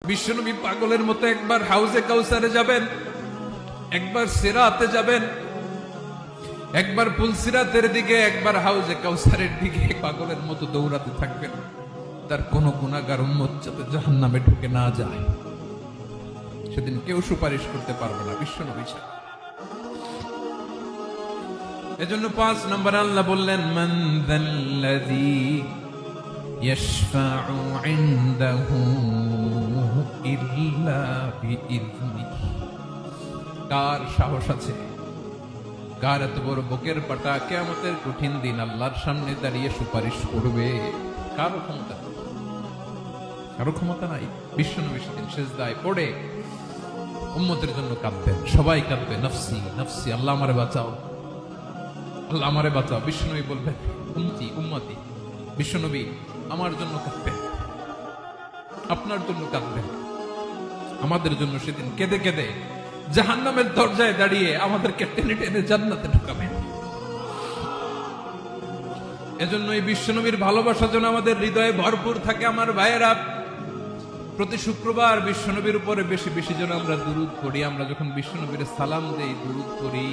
বিশ্বনবী পাগলের মতো একবার হাউজে কাউসারে যাবেন, একবার সিরাতে যাবেন, একবার পুলসিরাতের দিকে, একবার হাউজে কাউসারের দিকে পাগলের মতো দৌড়াতে থাকবেন। তার কোন গুনাহগার উম্মত যাতে জাহান্নামে ঢুকে না যায়, সেদিন কেউ সুপারিশ করতে পারবে না বিশ্বনবী ছাড়া। এজন্য 5 নম্বর আল্লাহ বললেন, মান যাল্লাযী ইয়াশফাউ ইনদাহু ইল্লা বিইযনিহি। কার সাহস আছে, কার এত বড় বুকের পাটা কিয়ামতের কঠিন দিন আল্লাহর সামনে দাঁড়িয়ে সুপারিশ করবে? কারো ক্ষমতা, কারো ক্ষমতা নাই। বিশ্বনবী সেদিন সিজদায় পড়ে উম্মতের জন্য কাঁদবেন, সবাই কাঁদবে, নফসি নফসি, আল্লাহ আমারে বাঁচাও, আল্লাহ আমারে বাঁচাও। বিশ্বনবী বলবেন, উম্মতি উম্মতি। বিশ্বনবী আমার জন্য কাঁদবেন, আপনার জন্য কাঁদবেন, আমাদের জন্য সেদিন কেঁদে কেঁদে জাহান্নামের দরজায় দাঁড়িয়ে আমাদেরকে টেনে টেনে জান্নাতে ঢুকাবেন। এজন্য এই বিশ্বনবীর ভালোবাসা যেন আমাদের হৃদয়ে ভরপুর থাকে। আমার ভাইয়েরা, প্রতি শুক্রবার বিশ্বনবীর উপরে বেশি বেশি যেন আমরা দুরূদ পড়ি। আমরা যখন বিশ্বনবীর সালাম দেই, দুরূদ পড়ি,